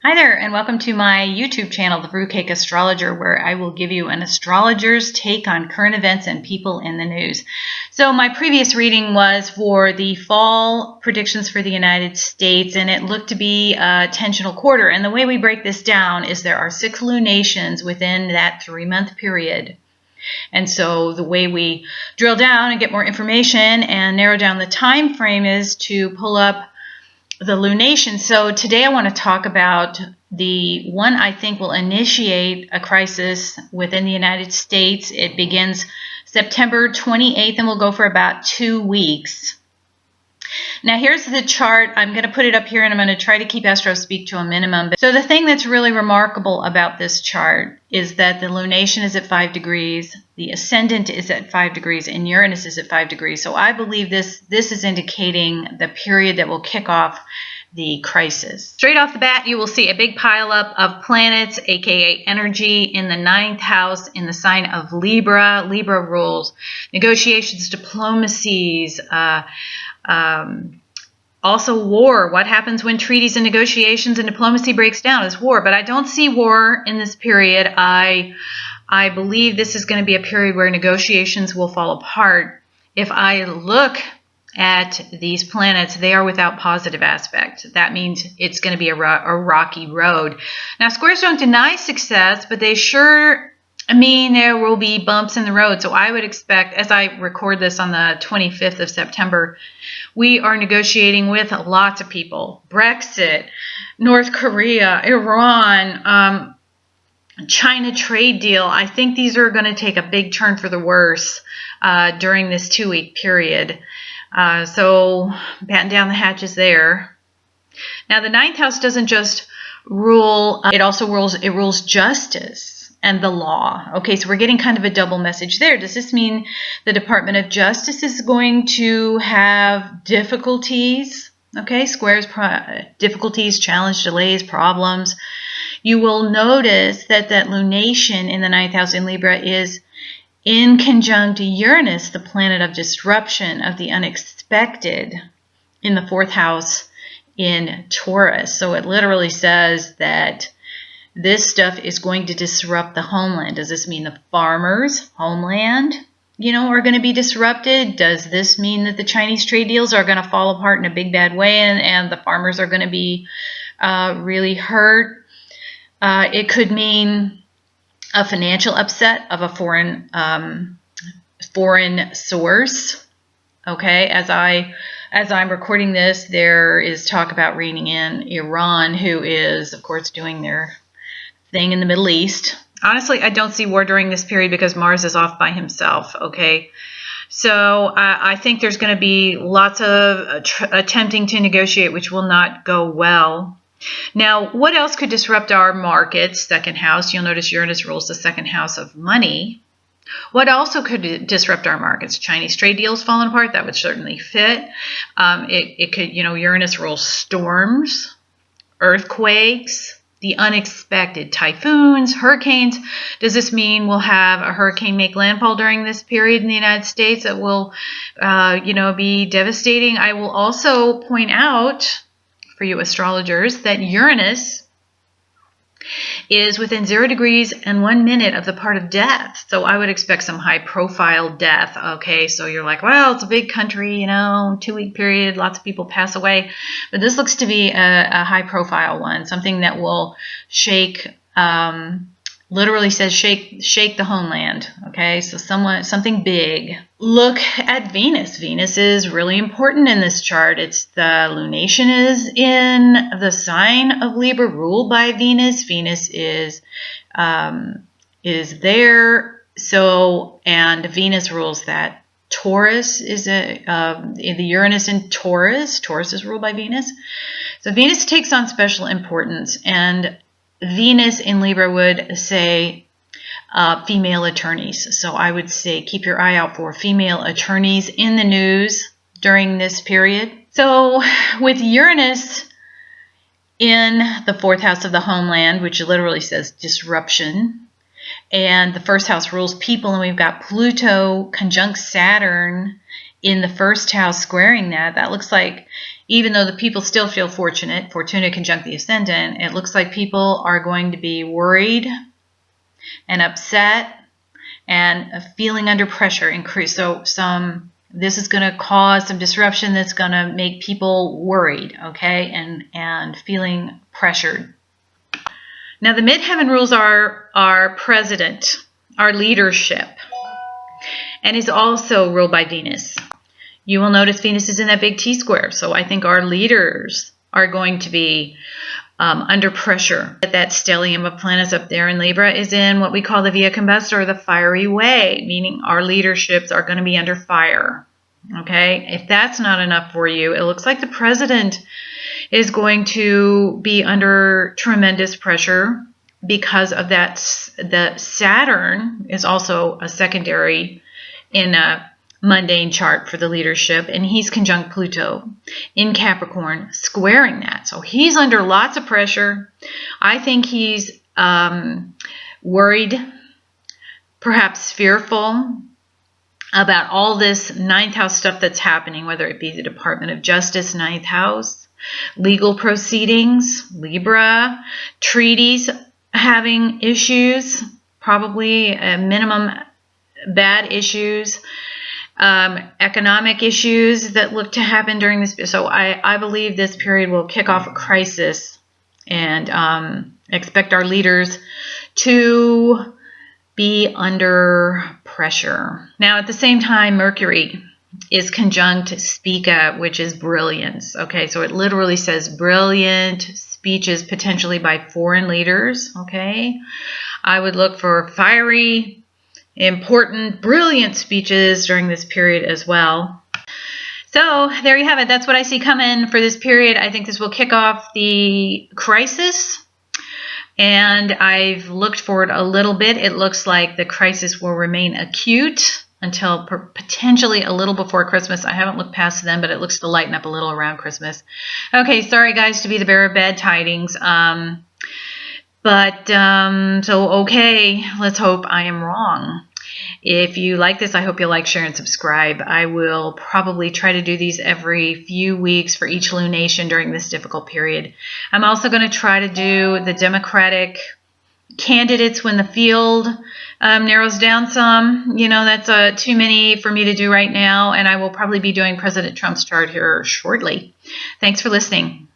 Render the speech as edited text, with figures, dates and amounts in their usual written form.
Hi there, and welcome to my YouTube channel, The Fruitcake Astrologer, where I will give you an astrologer's take on current events and people in the news. So my previous reading was for the fall predictions for the United States, and it looked to be a tensional quarter. And the way we break this down is there are 6 lunations within that 3-month period. And so the way we drill down and get more information and narrow down the time frame is to pull up the lunation. So today I want to talk about the one I think will initiate a crisis within the United States. It begins September 28th and will go for about 2 weeks. Now here's the chart. I'm going to put it up here and I'm going to try to keep Astro Speak to a minimum. So the thing that's really remarkable about this chart is that the lunation is at 5 degrees, the ascendant is at 5 degrees, and Uranus is at 5 degrees. So I believe this is indicating the period that will kick off the crisis. Straight off the bat, you will see a big pileup of planets, aka energy, in the 9th house in the sign of Libra. Libra rules negotiations, diplomacies, also war. What happens when treaties and negotiations and diplomacy breaks down is war. But I don't see war in this period. I believe this is going to be a period where negotiations will fall apart. If I look at these planets, they are without positive aspect. That means it's going to be a rocky road. Now, squares don't deny success, but they sure mean there will be bumps in the road. So I would expect, as I record this on the 25th of September, we are negotiating with lots of people. Brexit, North Korea, Iran, China trade deal. I think these are going to take a big turn for the worse during this 2-week period. So batten down the hatches there. Now the 9th house doesn't just rule, it also rules justice and the law. Okay, so we're getting kind of a double message there. Does this mean the Department of Justice is going to have difficulties? Okay, squares, difficulties, challenge, delays, problems. You will notice that lunation in the 9th house in Libra is in conjunct Uranus, the planet of disruption, of the unexpected, in the 4th house in Taurus. So it literally says that this stuff is going to disrupt the homeland. Does this mean the farmers' homeland, are going to be disrupted? Does this mean that the Chinese trade deals are going to fall apart in a big bad way and the farmers are going to be really hurt? It could mean a financial upset of a foreign source. Okay, as I'm recording this, there is talk about reining in Iran, who is, of course, doing their thing in the Middle East. Honestly, I don't see war during this period because Mars is off by himself. Okay, so I think there's going to be lots of attempting to negotiate, which will not go well. Now, what else could disrupt our markets? 2nd house. You'll notice Uranus rules the 2nd house of money. What also could disrupt our markets? Chinese trade deals falling apart. That would certainly fit. It could, Uranus rules storms, earthquakes, the unexpected, typhoons, hurricanes. Does this mean we'll have a hurricane make landfall during this period in the United States that will, be devastating? I will also point out for you astrologers that Uranus is within 0 degrees and 1 minute of the part of death. So I would expect some high profile death. Okay, so you're like, well, it's a big country, 2-week period, lots of people pass away. But this looks to be a high profile one, something that will shake, literally says shake the homeland. Okay, so something big. Look at Venus. Venus is really important in this chart. It's the lunation is in the sign of Libra, ruled by Venus. Venus is there. So, and Venus rules that. Taurus is the Uranus in Taurus. Taurus is ruled by Venus. So Venus takes on special importance, and Venus in Libra would say female attorneys. So I would say keep your eye out for female attorneys in the news during this period. So with Uranus in the 4th house of the homeland, which literally says disruption, and the 1st house rules people, and we've got Pluto conjunct Saturn in the 1st house squaring that looks like even though the people still feel fortunate, Fortuna conjunct the ascendant, it looks like people are going to be worried and upset and feeling under pressure increase. So this is going to cause some disruption that's going to make people worried, okay, and feeling pressured. Now, the midheaven rules our president, our leadership, and is also ruled by Venus. You will notice Venus is in that big T-square, so I think our leaders are going to be under pressure. That stellium of planets up there in Libra is in what we call the via combustor, or the fiery way, meaning our leaderships are going to be under fire. Okay, if that's not enough for you, it looks like the president is going to be under tremendous pressure because of that. The Saturn is also a secondary in a mundane chart for the leadership, and he's conjunct Pluto in Capricorn, squaring that. So he's under lots of pressure. I think he's worried, perhaps fearful about all this ninth house stuff that's happening, whether it be the Department of Justice, ninth house, legal proceedings, Libra, treaties having issues, probably a minimum bad issues, economic issues that look to happen during this. So I believe this period will kick off a crisis, and expect our leaders to be under pressure. Now, at the same time, Mercury is conjunct Spica, which is brilliance. Okay, so it literally says brilliant speeches, potentially by foreign leaders. Okay, I would look for fiery, important, brilliant speeches during this period as well. So there you have it. That's what I see coming for this period. I think this will kick off the crisis, and I've looked forward a little bit. It looks like the crisis will remain acute until potentially a little before Christmas. I haven't looked past then, but it looks to lighten up a little around Christmas. Okay, sorry guys to be the bearer of bad tidings. So okay, let's hope I am wrong. If you like this, I hope you'll like, share, and subscribe. I will probably try to do these every few weeks for each lunation during this difficult period. I'm also going to try to do the Democratic candidates when the field narrows down some. You know, that's too many for me to do right now, and I will probably be doing President Trump's chart here shortly. Thanks for listening.